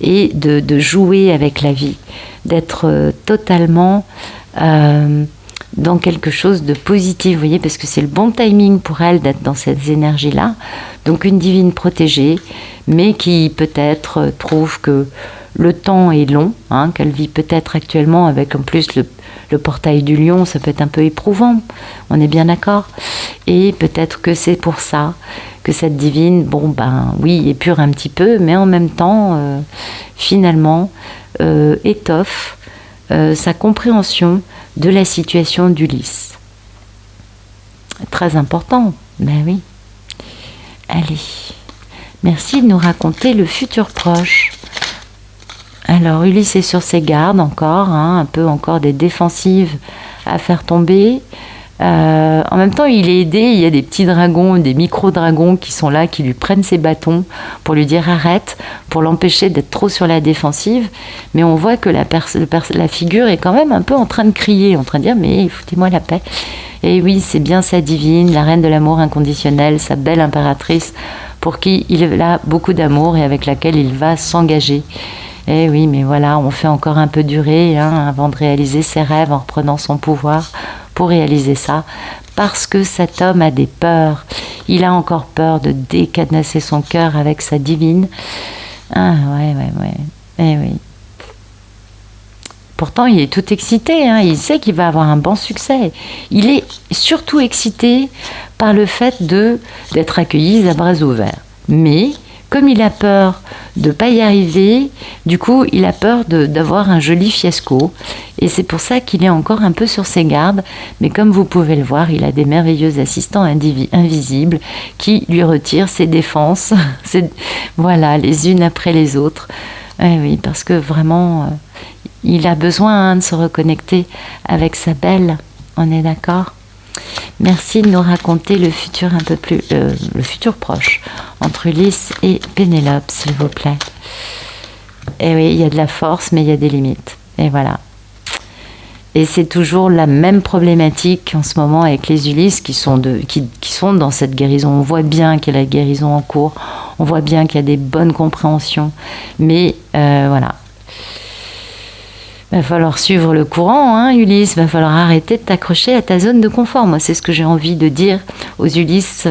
et de jouer avec la vie, d'être totalement dans quelque chose de positif, vous voyez, parce que c'est le bon timing pour elle d'être dans cette énergie-là. Donc une divine protégée, mais qui peut-être trouve que le temps est long, hein, qu'elle vit peut-être actuellement avec en plus le portail du lion, ça peut être un peu éprouvant, on est bien d'accord. Et peut-être que c'est pour ça que cette divine, bon ben oui, épure un petit peu, mais en même temps, finalement, étoffe sa compréhension de la situation d'Ulysse. Très important, ben oui. Allez, merci de nous raconter le futur proche. Alors, Ulysse est sur ses gardes encore, hein, un peu encore des défensives à faire tomber. En même temps, il est aidé, il y a des petits dragons, des micro-dragons qui sont là, qui lui prennent ses bâtons pour lui dire arrête, pour l'empêcher d'être trop sur la défensive. Mais on voit que la figure est quand même un peu en train de crier, en train de dire mais foutez-moi la paix. Et oui, c'est bien sa divine, la reine de l'amour inconditionnel, sa belle impératrice, pour qui il a beaucoup d'amour et avec laquelle il va s'engager. Eh oui, mais voilà, on fait encore un peu durer, hein, avant de réaliser ses rêves en reprenant son pouvoir pour réaliser ça, parce que cet homme a des peurs. Il a encore peur de décadenasser son cœur avec sa divine. Ah ouais. Eh oui. Pourtant, il est tout excité, hein, il sait qu'il va avoir un bon succès. Il est surtout excité par le fait d'être accueilli à bras ouverts. Mais comme il a peur de ne pas y arriver, du coup, il a peur d'avoir un joli fiasco. Et c'est pour ça qu'il est encore un peu sur ses gardes. Mais comme vous pouvez le voir, il a des merveilleux assistants invisibles qui lui retirent ses défenses, voilà, les unes après les autres. Oui, parce que vraiment, il a besoin, hein, de se reconnecter avec sa belle. On est d'accord ? Merci de nous raconter le futur un peu plus, le futur proche entre Ulysse et Pénélope, s'il vous plaît. Et oui, il y a de la force, mais il y a des limites. Et voilà. Et c'est toujours la même problématique en ce moment avec les Ulysses qui sont dans cette guérison. On voit bien qu'il y a la guérison en cours, on voit bien qu'il y a des bonnes compréhensions, mais voilà. Va falloir suivre le courant, hein, Ulysse. Va falloir arrêter de t'accrocher à ta zone de confort. Moi, c'est ce que j'ai envie de dire aux Ulysses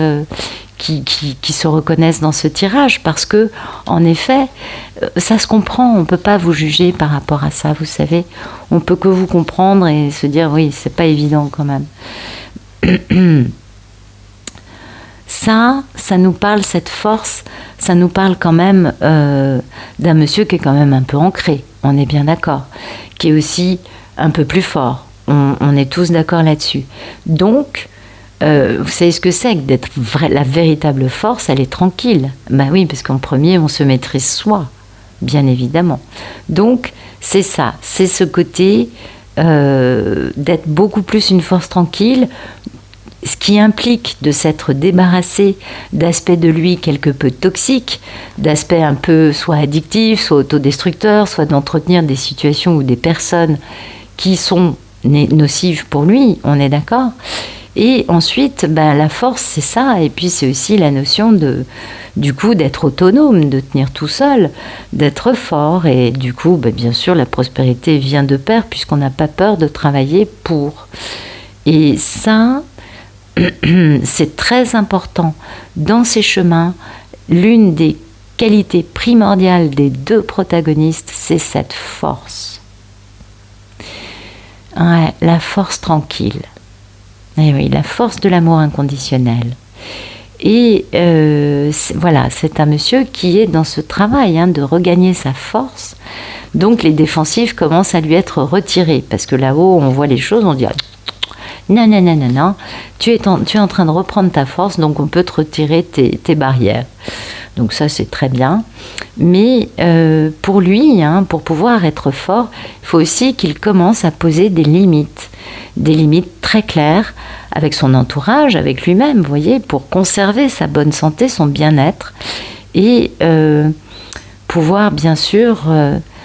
qui se reconnaissent dans ce tirage, parce que, en effet, ça se comprend. On peut pas vous juger par rapport à ça, vous savez. On peut que vous comprendre et se dire, oui, c'est pas évident quand même. Ça nous parle, cette force, ça nous parle quand même d'un monsieur qui est quand même un peu ancré, on est bien d'accord, qui est aussi un peu plus fort, on est tous d'accord là-dessus. Donc, vous savez ce que c'est que d'être la véritable force, elle est tranquille. Ben oui, parce qu'en premier, on se maîtrise soi, bien évidemment. Donc, c'est ça, c'est ce côté d'être beaucoup plus une force tranquille, ce qui implique de s'être débarrassé d'aspects de lui quelque peu toxiques, d'aspects un peu soit addictifs, soit autodestructeurs, soit d'entretenir des situations ou des personnes qui sont nocives pour lui, on est d'accord. Et ensuite, ben, la force, c'est ça, et puis c'est aussi la notion du coup d'être autonome, de tenir tout seul, d'être fort, et du coup, ben, bien sûr, la prospérité vient de pair, puisqu'on n'a pas peur de travailler pour. Et ça, c'est très important dans ces chemins. L'une des qualité primordiale des deux protagonistes, c'est cette force. Ouais, la force tranquille. Et oui, la force de l'amour inconditionnel. Et voilà, c'est un monsieur qui est dans ce travail de regagner sa force. Donc les défensifs commencent à lui être retirés. Parce que là-haut, on voit les choses, on dit non, non, non, non, non, tu es en train de reprendre ta force, donc on peut te retirer tes barrières. Donc ça, c'est très bien. Mais pour lui, pour pouvoir être fort, il faut aussi qu'il commence à poser des limites très claires avec son entourage, avec lui-même, vous voyez, pour conserver sa bonne santé, son bien-être et pouvoir, bien sûr,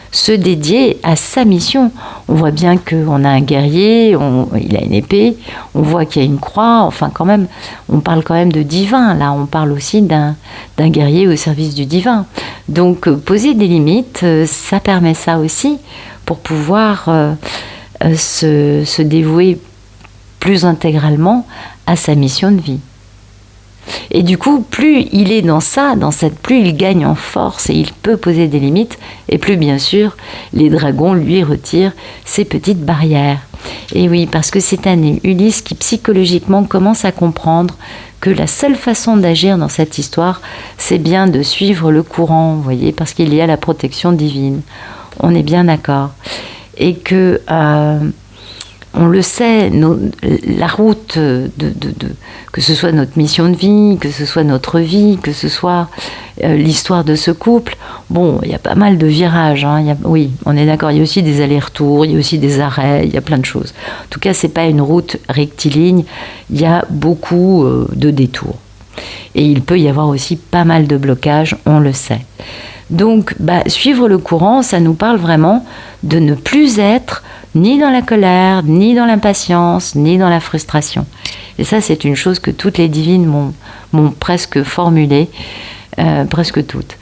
se dédier à sa mission. On voit bien qu'on a un guerrier, il a une épée, on voit qu'il y a une croix, enfin quand même, on parle quand même de divin, là on parle aussi d'un guerrier au service du divin. Donc poser des limites, ça permet ça aussi, pour pouvoir se dévouer plus intégralement à sa mission de vie. Et du coup, plus il est dans ça, plus il gagne en force et il peut poser des limites, et plus bien sûr, les dragons lui retirent ses petites barrières. Et oui, parce que c'est un Ulysse qui psychologiquement commence à comprendre que la seule façon d'agir dans cette histoire, c'est bien de suivre le courant, vous voyez, parce qu'il y a la protection divine. On est bien d'accord. Et que... on le sait, la route, que ce soit notre mission de vie, que ce soit notre vie, que ce soit l'histoire de ce couple, bon, il y a pas mal de virages, oui, on est d'accord, il y a aussi des allers-retours, il y a aussi des arrêts, il y a plein de choses. En tout cas, c'est pas une route rectiligne, il y a beaucoup de détours. Et il peut y avoir aussi pas mal de blocages, on le sait. Donc, suivre le courant, ça nous parle vraiment de ne plus être ni dans la colère, ni dans l'impatience, ni dans la frustration. Et ça, c'est une chose que toutes les divines m'ont presque formulée, presque toutes.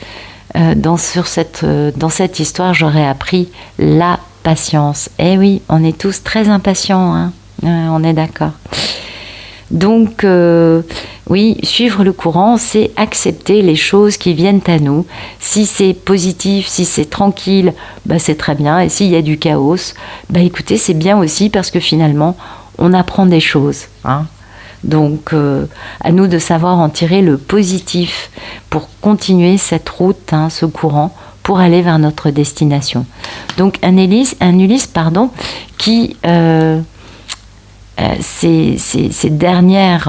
Dans cette histoire, j'aurais appris la patience. Eh oui, on est tous très impatients, on est d'accord. Donc, oui, suivre le courant, c'est accepter les choses qui viennent à nous. Si c'est positif, si c'est tranquille, c'est très bien. Et s'il y a du chaos, écoutez, c'est bien aussi parce que finalement, on apprend des choses. Donc, à nous de savoir en tirer le positif pour continuer cette route, ce courant, pour aller vers notre destination. Donc, un Ulysse, qui... ces dernières,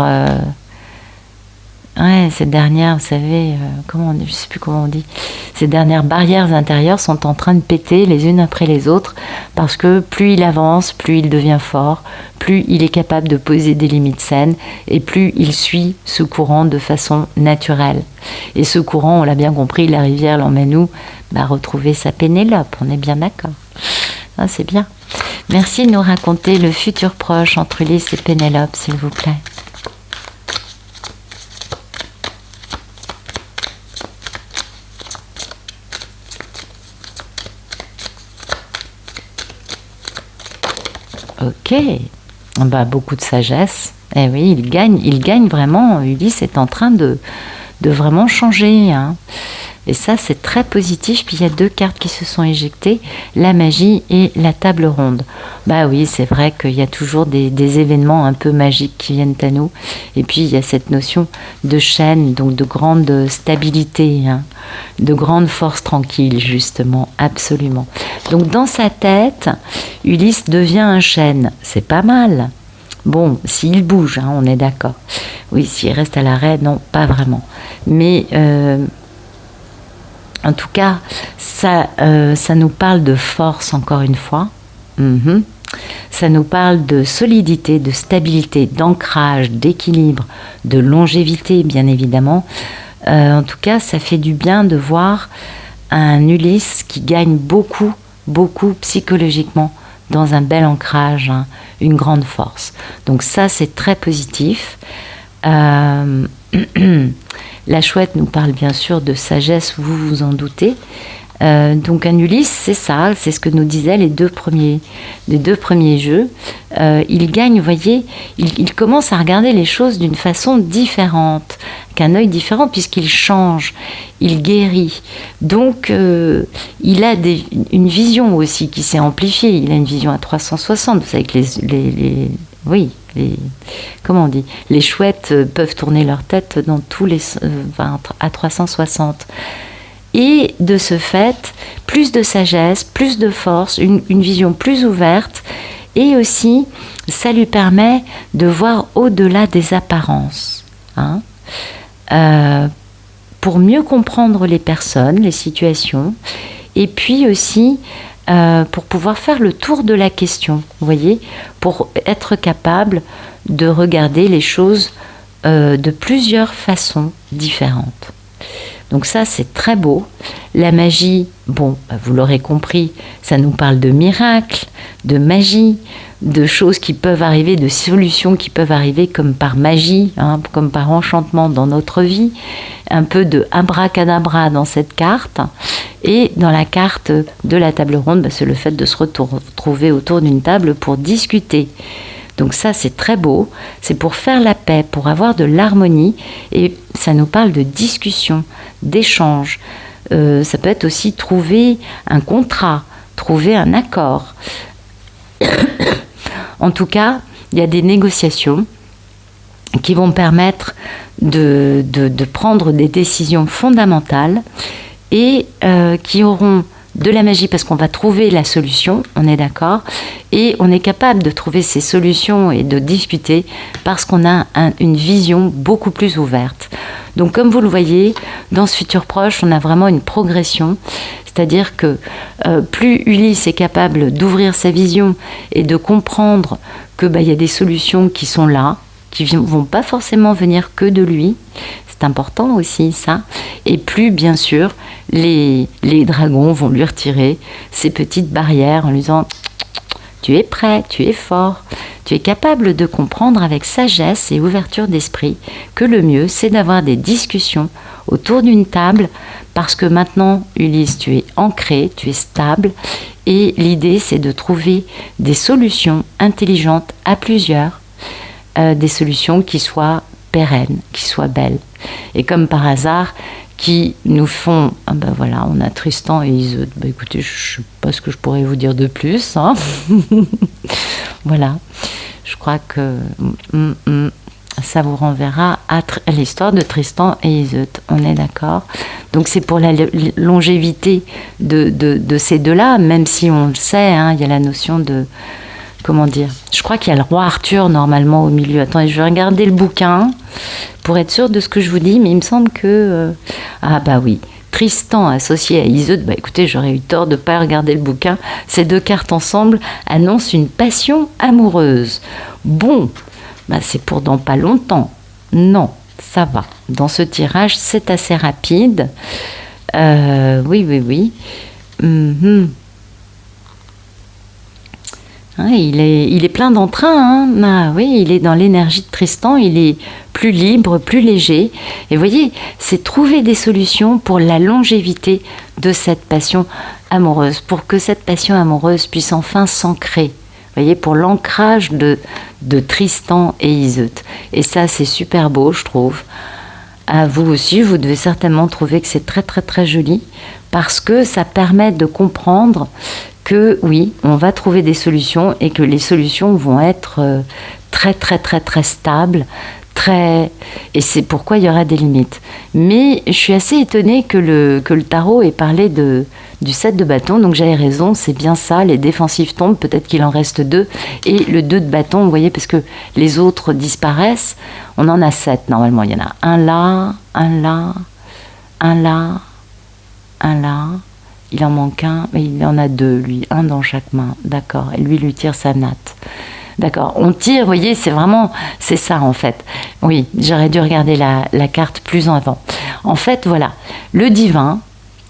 vous savez, je ne sais plus comment on dit, ces dernières barrières intérieures sont en train de péter les unes après les autres, parce que plus il avance, plus il devient fort, plus il est capable de poser des limites saines, et plus il suit ce courant de façon naturelle. Et ce courant, on l'a bien compris, la rivière l'emmène où retrouver sa Pénélope, on est bien d'accord. C'est bien. Merci de nous raconter le futur proche entre Ulysse et Pénélope, s'il vous plaît. Ok. Beaucoup de sagesse. Eh oui, il gagne vraiment. Ulysse est en train de vraiment changer. Et ça, c'est très positif. Puis il y a 2 cartes qui se sont éjectées, la magie et la table ronde. Oui, c'est vrai qu'il y a toujours des événements un peu magiques qui viennent à nous. Et puis il y a cette notion de chaîne, donc de grande stabilité, de grande force tranquille, justement, absolument. Donc dans sa tête, Ulysse devient un chêne. C'est pas mal. Bon, s'il bouge, on est d'accord. Oui, s'il reste à l'arrêt, non, pas vraiment. Mais... en tout cas, ça nous parle de force, encore une fois. Ça nous parle de solidité, de stabilité, d'ancrage, d'équilibre, de longévité, bien évidemment. En tout cas, ça fait du bien de voir un Ulysse qui gagne beaucoup, beaucoup psychologiquement dans un bel ancrage, une grande force. Donc ça, c'est très positif. La chouette nous parle bien sûr de sagesse, vous vous en doutez. Donc un Ulysse, c'est ça, c'est ce que nous disaient les deux premiers jeux. Il gagne, vous voyez, il commence à regarder les choses d'une façon différente, qu'un œil différent, puisqu'il change, il guérit. Donc il a une vision aussi qui s'est amplifiée, il a une vision à 360, vous savez que comment on dit, les chouettes peuvent tourner leur tête dans à 360. Et de ce fait, plus de sagesse, plus de force, une vision plus ouverte. Et aussi, ça lui permet de voir au-delà des apparences. Pour mieux comprendre les personnes, les situations. Et puis aussi, pour pouvoir faire le tour de la question. Vous voyez, pour être capable de regarder les choses de plusieurs façons différentes. Donc ça, c'est très beau. La magie, bon, vous l'aurez compris, ça nous parle de miracles, de magie, de choses qui peuvent arriver, de solutions qui peuvent arriver comme par magie, comme par enchantement dans notre vie. Un peu de abracadabra dans cette carte. Et dans la carte de la table ronde, c'est le fait de se retrouver autour d'une table pour discuter. Donc ça, c'est très beau. C'est pour faire la paix, pour avoir de l'harmonie. Et ça nous parle de discussion, d'échange. Ça peut être aussi trouver un contrat, trouver un accord. En tout cas, il y a des négociations qui vont permettre de prendre des décisions fondamentales et qui auront de la magie parce qu'on va trouver la solution, on est d'accord, et on est capable de trouver ces solutions et de discuter parce qu'on a une vision beaucoup plus ouverte. Donc comme vous le voyez, dans ce futur proche, on a vraiment une progression, c'est-à-dire que plus Ulysse est capable d'ouvrir sa vision et de comprendre que y a des solutions qui sont là, qui ne vont pas forcément venir que de lui. C'est important aussi ça. Et plus, bien sûr, les dragons vont lui retirer ces petites barrières en lui disant « Tu es prêt, tu es fort, tu es capable de comprendre avec sagesse et ouverture d'esprit que le mieux, c'est d'avoir des discussions autour d'une table parce que maintenant, Ulysse, tu es ancré, tu es stable et l'idée, c'est de trouver des solutions intelligentes à plusieurs, des solutions qui soient pérennes, qui soient belles. Et comme par hasard, qui nous font... voilà, on a Tristan et Iseult. Écoutez, je ne sais pas ce que je pourrais vous dire de plus. Voilà. Je crois que ça vous renverra à l'histoire de Tristan et Iseult. On est d'accord. Donc c'est pour la longévité de ces deux-là, même si on le sait, il y a la notion de... Comment dire ? Je crois qu'il y a le roi Arthur normalement au milieu. Attendez, je vais regarder le bouquin pour être sûre de ce que je vous dis, mais il me semble que... oui, Tristan associé à Iseult, écoutez, j'aurais eu tort de ne pas regarder le bouquin. Ces deux cartes ensemble annoncent une passion amoureuse. Bon, c'est pour dans pas longtemps. Non, ça va. Dans ce tirage, c'est assez rapide. Oui. Il est plein d'entrain. Oui, il est dans l'énergie de Tristan, il est plus libre, plus léger. Et vous voyez, c'est trouver des solutions pour la longévité de cette passion amoureuse, pour que cette passion amoureuse puisse enfin s'ancrer. Vous voyez, pour l'ancrage de Tristan et Iseult. Et ça, c'est super beau, je trouve. Vous aussi, vous devez certainement trouver que c'est très, très, très joli, parce que ça permet de comprendre que oui, on va trouver des solutions et que les solutions vont être très très très très stables, et c'est pourquoi il y aura des limites. Mais je suis assez étonnée que le tarot ait parlé du 7 de bâton, donc j'avais raison, c'est bien ça, les défensifs tombent, peut-être qu'il en reste 2, et le 2 de bâton, vous voyez, parce que les autres disparaissent, on en a 7 normalement, il y en a un là, un là, un là, un là. Il en manque un, mais il en a 2, lui, un dans chaque main, d'accord, et lui tire sa natte. D'accord, on tire, vous voyez, c'est ça en fait. Oui, j'aurais dû regarder la carte plus en avant. En fait, voilà, le divin,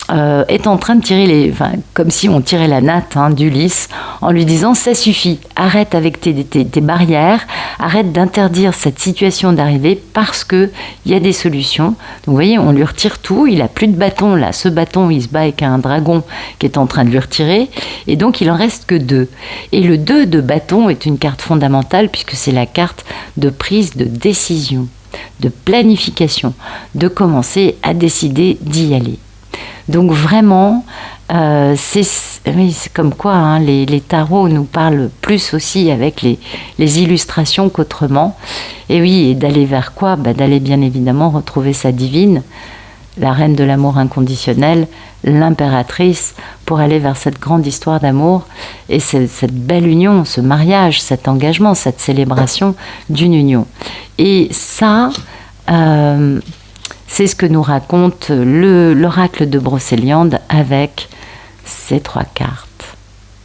est en train de tirer comme si on tirait la natte d'Ulysse, en lui disant ça suffit, arrête avec tes barrières, arrête d'interdire cette situation d'arriver parce que il y a des solutions. Donc vous voyez, on lui retire tout, il a plus de bâton là, ce bâton il se bat avec un dragon qui est en train de lui retirer, et donc il en reste que 2. Et le 2 de bâton est une carte fondamentale puisque c'est la carte de prise de décision, de planification, de commencer à décider d'y aller. Donc vraiment, c'est comme quoi les tarots nous parlent plus aussi avec les illustrations qu'autrement. Et oui, et d'aller vers quoi ? D'aller bien évidemment retrouver sa divine, la reine de l'amour inconditionnel, l'impératrice, pour aller vers cette grande histoire d'amour et cette belle union, ce mariage, cet engagement, cette célébration d'une union. Et ça... c'est ce que nous raconte l'oracle de Brocéliande avec ces 3 cartes.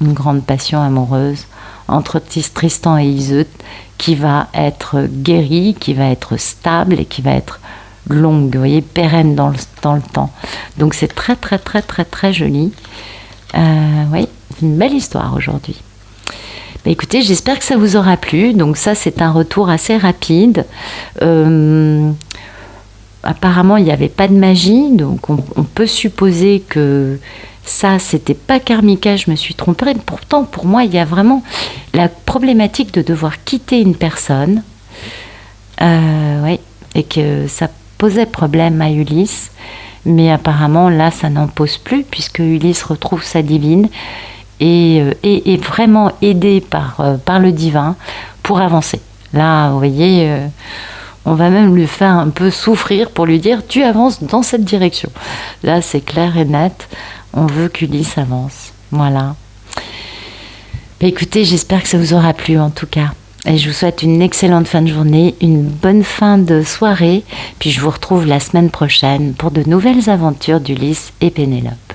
Une grande passion amoureuse entre Tristan et Iseut qui va être guérie, qui va être stable et qui va être longue, vous voyez, pérenne dans le temps. Donc c'est très très très très très joli. Oui, c'est une belle histoire aujourd'hui. Écoutez, j'espère que ça vous aura plu. Donc ça, c'est un retour assez rapide. Apparemment, il n'y avait pas de magie, donc on peut supposer que ça, c'était pas karmika, je me suis trompée. Pourtant, pour moi, il y a vraiment la problématique de devoir quitter une personne, et que ça posait problème à Ulysse, mais apparemment, là, ça n'en pose plus, puisque Ulysse retrouve sa divine et est vraiment aidé par le divin pour avancer. Là, vous voyez... on va même lui faire un peu souffrir pour lui dire « tu avances dans cette direction ». Là, c'est clair et net. On veut qu'Ulysse avance. Voilà. Écoutez, j'espère que ça vous aura plu en tout cas. Et je vous souhaite une excellente fin de journée, une bonne fin de soirée. Puis je vous retrouve la semaine prochaine pour de nouvelles aventures d'Ulysse et Pénélope.